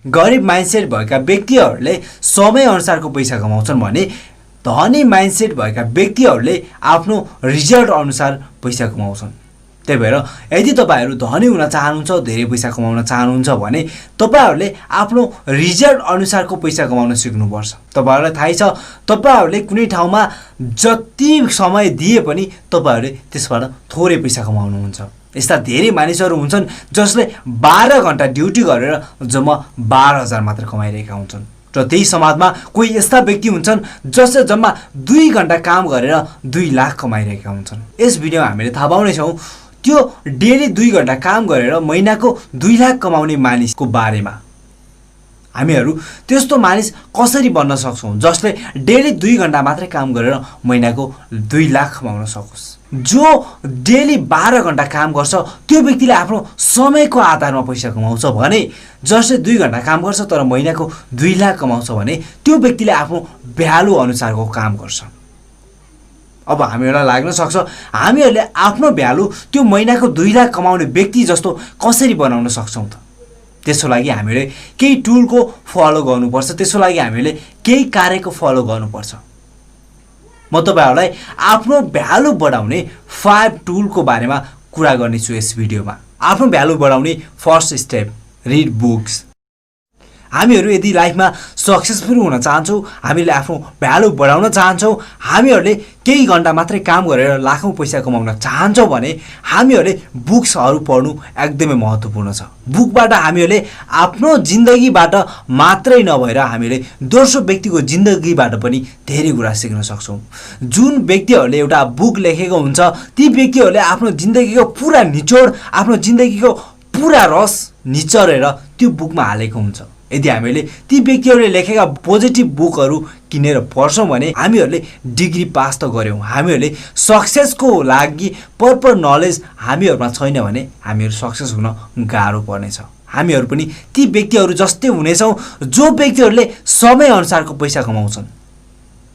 गरिब माइन्डसेट भएका व्यक्तिहरूले समय अनुसारको पैसा कमाउँछन् भने धनी माइन्डसेट भएका व्यक्तिहरूले आफ्नो रिजल्ट अनुसार पैसा कमाउँछन्। त्यही भएर यदि तपाईहरू धनी हुन चाहनुहुन्छ, धेरै पैसा कमाउन चाहनुहुन्छ भने तपाईहरूले आफ्नो रिजल्ट अनुसारको पैसा कमाउन सिक्नुपर्छ। तपाईहरूलाई थाहै छ तपाईहरूले कुनै ठाउँमा जति समय दिए पनि तपाईहरूले त्यसबाट थोरै पैसा कमाउनुहुन्छ। यस्ता धेरै मानिसहरू हुन्छन् जसले 12 घण्टा ड्युटी गरेर जम्मा 12,000 मात्र कमाइरहेका हुन्छन् र त्यही समाजमा कोही यस्ता व्यक्ति हुन्छन् जसले जम्मा 2 घण्टा काम गरेर 2 लाख कमाइरहेका हुन्छन्। यस भिडियोमा हामीले थाहा पाउनेछौँ त्यो डेली 2 घण्टा काम गरेर महिनाको 2 लाख कमाउने मानिसको बारेमा। हामीहरू त्यस्तो मानिस कसरी बन्न सक्छौँ जसले डेली 2 घण्टा मात्रै काम गरेर महिनाको 2 लाख कमाउन सकोस्। जो डेली 12 घण्टा काम गर्छ त्यो व्यक्तिले आफ्नो समयको आधारमा पैसा कमाउँछ भने जसले 2 घण्टा काम गर्छ तर महिनाको 2 लाख कमाउँछ भने त्यो व्यक्तिले आफ्नो भ्यालु अनुसारको काम गर्छ। अब हामीहरूलाई लाग्न सक्छ हामीहरूले आफ्नो भ्यालु त्यो महिनाको 2 लाख कमाउने व्यक्ति जस्तो कसरी बनाउन सक्छौँ त? त्यसको लागि हामीले केही टुलको फलो गर्नुपर्छ, त्यसको लागि हामीले केही कार्यको फलो गर्नुपर्छ। म तपाईहरूलाई आफ्नो भ्यालु बढाउने 5 टुलको बारेमा कुरा गर्नेछु यस भिडियोमा। आफ्नो भ्यालु बढाउने फर्स्ट स्टेप, रिड बुक्स। हामीहरू यदि लाइफमा सक्सेसफुल हुन चाहन्छौँ, हामीले आफ्नो भ्यालु बढाउन चाहन्छौँ, हामीहरूले केही घण्टा मात्रै काम गरेर लाखौँ पैसा कमाउन चाहन्छौँ भने हामीहरूले बुक्सहरू पढ्नु एकदमै महत्त्वपूर्ण छ। बुकबाट हामीहरूले आफ्नो जिन्दगीबाट मात्रै नभएर हामीले दोस्रो व्यक्तिको जिन्दगीबाट पनि धेरै कुरा सिक्न सक्छौँ। जुन व्यक्तिहरूले एउटा बुक लेखेको हुन्छ ती व्यक्तिहरूले आफ्नो जिन्दगीको पुरा निचोड, आफ्नो जिन्दगीको पुरा रस निचोरेर त्यो बुकमा हालेको हुन्छ। यदि हामीले ती व्यक्तिहरूले लेखेका पोजिटिभ बुकहरू किनेर पढ्छौँ भने हामीहरूले डिग्री पास त गऱ्यौँ, हामीहरूले सक्सेसको लागि प्रपर नलेज हामीहरूमा छैन भने हामीहरू सक्सेस हुन गाह्रो पर्नेछ। हामीहरू पनि ती व्यक्तिहरू जस्तै हुनेछौँ जो व्यक्तिहरूले समय अनुसारको पैसा कमाउँछन्।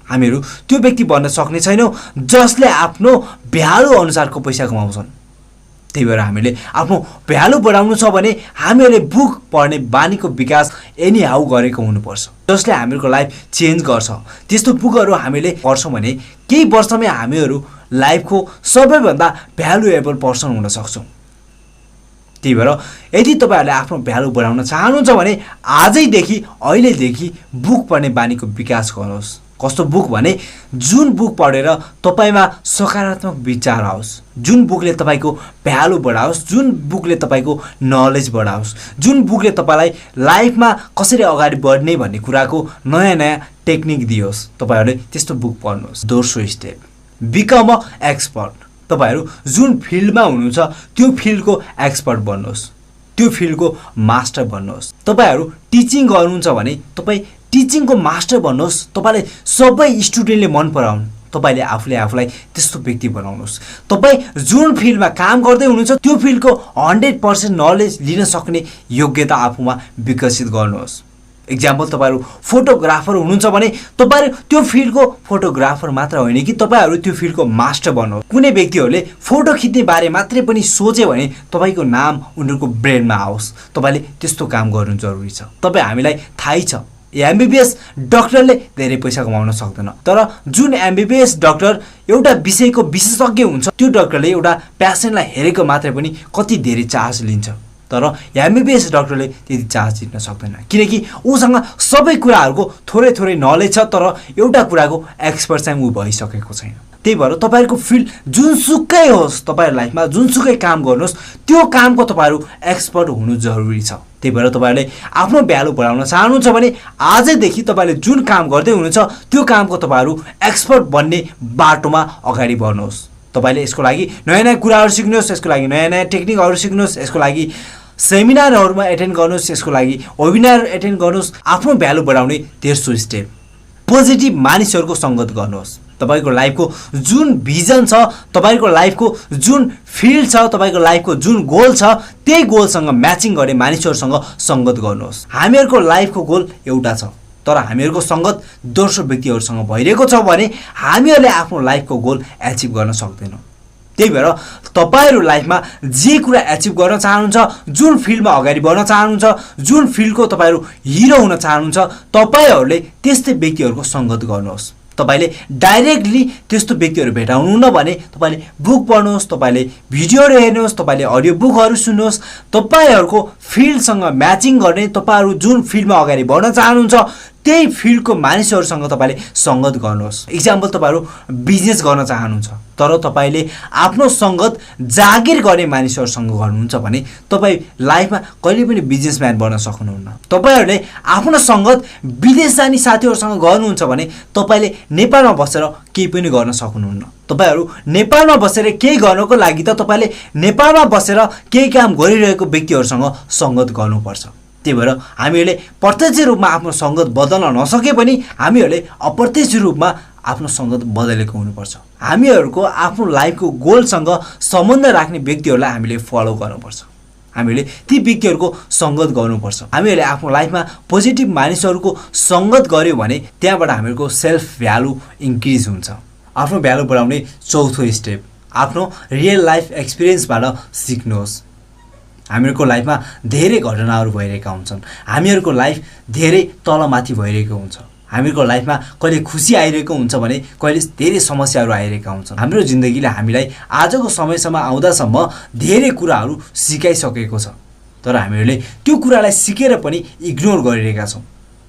हामीहरू त्यो व्यक्ति बन्न सक्ने छैनौँ जसले आफ्नो भ्यालु अनुसारको पैसा कमाउँछन्। त्यही भएर हामीले आफ्नो भ्यालु बढाउनु छ भने हामीहरूले बुक पढ्ने बानीको विकास एनी हाउ गरेको हुनुपर्छ जसले हामीहरूको लाइफ चेन्ज गर्छ। त्यस्तो बुकहरू हामीले पढ्छौँ भने केही वर्षमै हामीहरू लाइफको सबैभन्दा भ्यालुएबल पर्सन हुन सक्छौँ। त्यही भएर यदि तपाईँहरूले आफ्नो भ्यालु बढाउन चाहनुहुन्छ भने आजैदेखि अहिलेदेखि बुक पढ्ने बानीको विकास गर्नुहोस्। कस्तो बुक भने जुन बुक पढेर तपाईमा सकारात्मक विचार आओस्, जुन बुकले तपाईको भ्यालु बढाओस्, जुन बुकले तपाईको नलेज बढाओस्, जुन बुकले तपाईलाई लाइफमा कसरी अगाडि बढ्ने भन्ने कुराको नयाँ नयाँ टेक्निक दियोस्। तपाईहरुले त्यस्तो बुक पढ्नुहोस्। दोस्रो स्टेप, बिकम अ एक्सपर्ट। तपाईहरु जुन फिल्डमा हुनुहुन्छ त्यो फिल्डको एक्सपर्ट बन्नुहोस्, त्यो फिल्डको मास्टर बन्नुहोस्। तपाईहरु टिचिङ गर्नुहुन्छ भने तपाई टिचिङको मास्टर बन्नुहोस्। तपाईले सबै स्टुडेन्टले मन पराउनु, तपाईले आफूले आफूलाई त्यस्तो व्यक्ति बनाउनुहोस्। तपाई जुन फिल्डमा काम गर्दै हुनुहुन्छ त्यो फिल्डको 100% नलेज लिन सक्ने योग्यता आफूमा विकसित गर्नुहोस्। एक्जाम्पल, तपाईहरु फोटोग्राफर हुनुहुन्छ भने तपाईहरु त्यो फिल्डको फोटोग्राफर मात्र होइन कि तपाईहरु त्यो फिल्डको मास्टर बन्नुहोस्। कुनै व्यक्तिहरूले फोटो खिच्ने बारे मात्रै पनि सोचे भने तपाईको नाम उनीहरुको ब्रेनमा आओस्। तपाईले त्यस्तो काम गर्नु जरुरी छ। तपाई हामीलाई थाहै छ एमबीबीएस डाक्टरले धेरै पैसा कमाउन सक्दैन, तर जुन एमबीबीएस डाक्टर एउटा विषयको विशेषज्ञ हुन्छ त्यो डाक्टरले एउटा पेशेन्टलाई हेरेको मात्रै पनि कति धेरै चार्ज लिन्छ, तर एमबीबीएस डाक्टरले त्यति चार्ज लिन सक्दैन किनकि उसँग सबै कुराहरुको थोरै थोरै नलेज छ तर एउटा कुराको एक्सपर्ट चाहिँ उ भइसकेको छैन। त्यही भएर तपाईहरुको फिल्ड जुनसुकै होस्, तपाईहरु लाइफमा जुनसुकै काम गर्नुहोस् त्यो कामको तपाईहरु एक्सपर्ट हुनु जरुरी छ। त्यही भएर तपाईहरुले आफ्नो भ्यालु बढाउन चाहनुहुन्छ भने आजैदेखि तपाईले जुन काम गर्दै हुनुहुन्छ त्यो कामको तपाईहरु एक्सपर्ट बन्ने बाटोमा अगाडि बढ्नुहोस्। तपाईले यसको लागि नयाँ नयाँ कुराहरु सिक्नुहोस्, यसको लागि नयाँ नयाँ टेक्निकहरु सिक्नुहोस्, यसको लागि सेमिनारहरुमा एटेन्ड गर्नुहोस्, यसको लागि वेबिनार एटेन्ड गर्नुहोस्। आफ्नो भ्यालु बढाउने तेस्रो स्टेप, पोजिटिभ मानिसहरुको संगत गर्नुहोस्। तपाईको लाइफको जुन भिजन छ, तपाईको लाइफको जुन फिल्ड छ, तपाईको लाइफको जुन गोल छ त्यही गोलसँग म्याचिङ गर्ने मानिसहरुसँग संगत गर्नुहोस्। हामीहरुको लाइफको गोल एउटा छ तर हामीहरुको संगत दोस्रो व्यक्तिहरुसँग भइरहेको छ भने हामीहरुले आफ्नो लाइफको गोल एचिभ गर्न सक्दैनौं। त्यही भएर तपाईहरु लाइफमा जे कुरा एचिभ गर्न चाहनुहुन्छ, जुन फिल्डमा अगाडि बढ्न चाहनुहुन्छ, जुन फिल्डको तपाईहरु हिरो हुन चाहनुहुन्छ, तपाईहरुले त्यस्तै व्यक्तिहरुको संगत गर्नुहोस्। तपाईले डाइरेक्टली त्यस्तो व्यक्तिहरु भेटाउनुहुन्न भने तपाईले बुक पढ्नुहोस्, तपाईले भिडियोहरु हेर्नुहोस्, तपाईले अडियो बुकहरु सुन्नुहोस्। तपाईहरुको फिल्डसँग म्याचिङ गर्ने, तपाईहरु जुन फिल्डमा अगाडि बढ्न चाहनुहुन्छ त्यही फिल्डको मानिसहरुसँग तपाईले संगत गर्नुहोस्। एक्जाम्पल, तपाईहरु बिजनेस गर्न चाहनुहुन्छ तर तपाईले आफ्नो संगत जागिर गर्ने मानिसहरुसँग गर्नुहुन्छ भने तपाई लाइफमा कहिले पनि बिजनेसम्यान बन्न सक्नुहुन्न। तपाईहरुले आफ्नो संगत विदेश जाने साथीहरुसँग गर्नुहुन्छ भने तपाईले नेपालमा बसेर केही पनि गर्न सक्नुहुन्न। तपाईहरु नेपालमा बसेर केही गर्नको लागि त तपाईले नेपालमा बसेर केही काम गरिरहेको व्यक्तिहरुसँग संगत गर्नुपर्छ। त्यही भएर हामीहरूले प्रत्यक्ष रूपमा आफ्नो संगत बदल्न नसके पनि हामीहरूले अप्रत्यक्ष रूपमा आफ्नो संगत बदलेको हुनुपर्छ। हामीहरूको आफ्नो लाइफको गोलसँग सम्बन्ध राख्ने व्यक्तिहरूलाई हामीले फलो गर्नुपर्छ। हामीले ती व्यक्तिहरूको संगत गर्नुपर्छ। हामीहरूले आफ्नो लाइफमा पोजिटिभ मानिसहरूको संगत गर्यो भने त्यहाँबाट हामीहरूको सेल्फ भ्यालु इन्क्रिज हुन्छ। आफ्नो भ्यालु बढाउने चौथो स्टेप, आफ्नो रियल लाइफ एक्सपिरियन्सबाट सिक्नुहोस्। हामीहरूको लाइफमा धेरै घटनाहरू भइरहेका हुन्छन्। हामीहरूको लाइफ धेरै तलमाथि भइरहेको हुन्छ। हामीहरूको लाइफमा कहिले खुसी आइरहेको हुन्छ भने कहिले धेरै समस्याहरू आइरहेका हुन्छन्। हाम्रो जिन्दगीले हामीलाई आजको समयसम्म आउँदासम्म धेरै कुराहरू सिकाइसकेको छ, तर हामीहरूले त्यो कुरालाई सिकेर पनि इग्नोर गरिरहेका छौँ।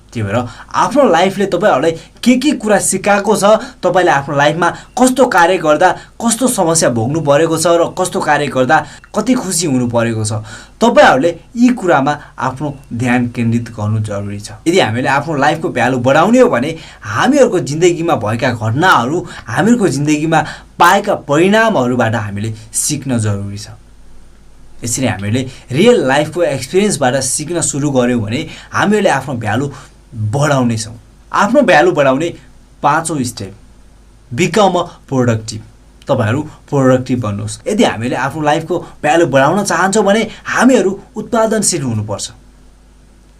त्यही भएर आफ्नो लाइफले तपाईहरुलाई के कुरा सिकाएको छ, तपाईले आफ्नो लाइफमा कस्तो कार्य गर्दा कस्तो समस्या भोग्नु परेको छ र कस्तो कार्य गर्दा कति खुसी हुनु परेको छ, तपाईहरुले यी कुरामा आफ्नो ध्यान केन्द्रित गर्नु जरुरी छ। यदि हामीले आफ्नो लाइफको भ्यालु बढाउने हो भने हामीहरूको जिन्दगीमा भएका घटनाहरू, हामीहरूको जिन्दगीमा पाएका परिणामहरूबाट हामीले सिक्न जरुरी छ। यसरी हामीले रियल लाइफको एक्सपिरियन्सबाट सिक्न सुरु गर्यौं भने हामीहरूले आफ्नो भ्यालु बढाउनेछौँ। आफ्नो भ्यालु बढाउने पाँचौं स्टेप, बिकम अ प्रोडक्टिभ। तपाईहरु प्रोडक्टिभ बन्नुहोस्। यदि हामीले आफ्नो लाइफको भ्यालु बढाउन चाहन्छौँ भने हामीहरू उत्पादनशील हुनुपर्छ।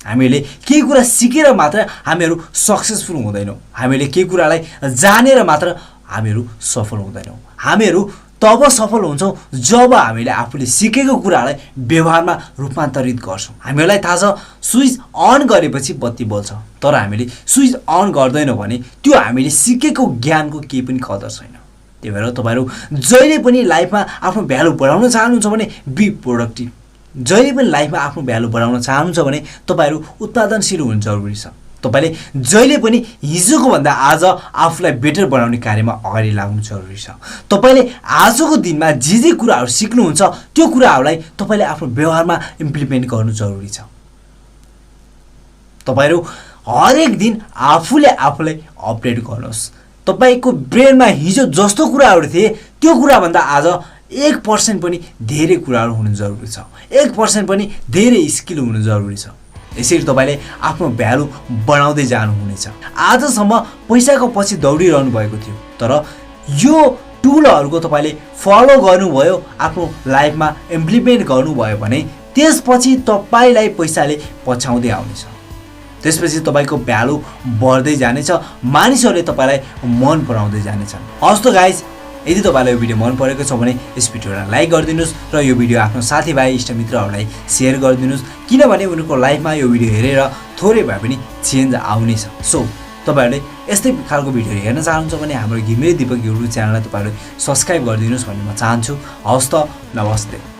हामीले केही कुरा सिकेर मात्र हामीहरू सक्सेसफुल हुँदैनौँ। हामीले केही कुरालाई जानेर मात्र हामीहरू सफल हुँदैनौँ। हामीहरू तब सफल हुन्छौँ जब हामीले आफूले सिकेको कुरालाई व्यवहारमा रूपान्तरित गर्छौँ। हामीलाई थाहा छ स्विच अन गरेपछि बत्ती बल्छ, तर हामीले स्विच अन गर्दैनौँ भने त्यो हामीले सिकेको ज्ञानको केही पनि कदर छैन। त्यही भएर तपाईहरु जहिले पनि लाइफमा आफ्नो भ्यालु बढाउन चाहनुहुन्छ भने बी प्रोडक्टिभ। जहिले पनि लाइफमा आफ्नो भ्यालु बढाउन चाहनुहुन्छ भने तपाईहरु उत्पादनशील हुनु जरुरी छ। तपाईले जहिले पनि हिजोको भन्दा आज आफूलाई बेटर बनाउने कार्यमा अगाडि लाग्नु जरुरी छ। तपाईले आजको दिनमा जे कुराहरू सिक्नुहुन्छ त्यो कुराहरूलाई तपाईले आफ्नो व्यवहारमा इम्प्लिमेन्ट गर्नु जरुरी छ। तपाईहरु हरेक दिन आफूले आफूलाई अपडेट गर्नुहोस्। तपाईको ब्रेनमा हिजो जस्तो कुराहरू थिए त्यो कुरा भन्दा आज 1% पनि धेरै कुराहरू हुनु जरुरी छ। 1% पनि धेरै स्किल हुनु जरुरी छ। यसरी तपाईले आफ्नो भ्यालु बढाउँदै जानुहुनेछ। आजसम्म पैसाको पछि दौडिरहनु भएको थियो, तर यो टुलहरुको तपाईले फलो गर्नुभयो, आफ्नो लाइफमा इम्प्लिमेन्ट गर्नुभयो भने त्यसपछि तपाईलाई पैसाले पछाउँदै आउनेछ। त्यसपछि तपाईको भ्यालु बढ्दै जानेछ, मानिसहरूले तपाईलाई मन पराउँदै जानेछन्। हस् त गाइज, यदि तपाईलाई यो भिडियो मन परेको छ भने यस भिडियोलाई लाइक गरिदिनुस् र यो भिडियो आफ्नो साथीभाइ इष्टमित्रहरूलाई शेयर गरिदिनुस्, किनभने उनीहरूको लाइफमा यो भिडियो हेरेर थोरै भए पनि चेन्ज आउनेछ। सो तपाईहरुले यस्तै खालको भिडियोहरू हेर्न चाहनुहुन्छ भने हाम्रो घिमिरे दीपक युट्युब च्यानललाई तपाईहरुले सब्स्क्राइब गरिदिनुस् भन्ने म चाहन्छु। हस् त, नमस्ते।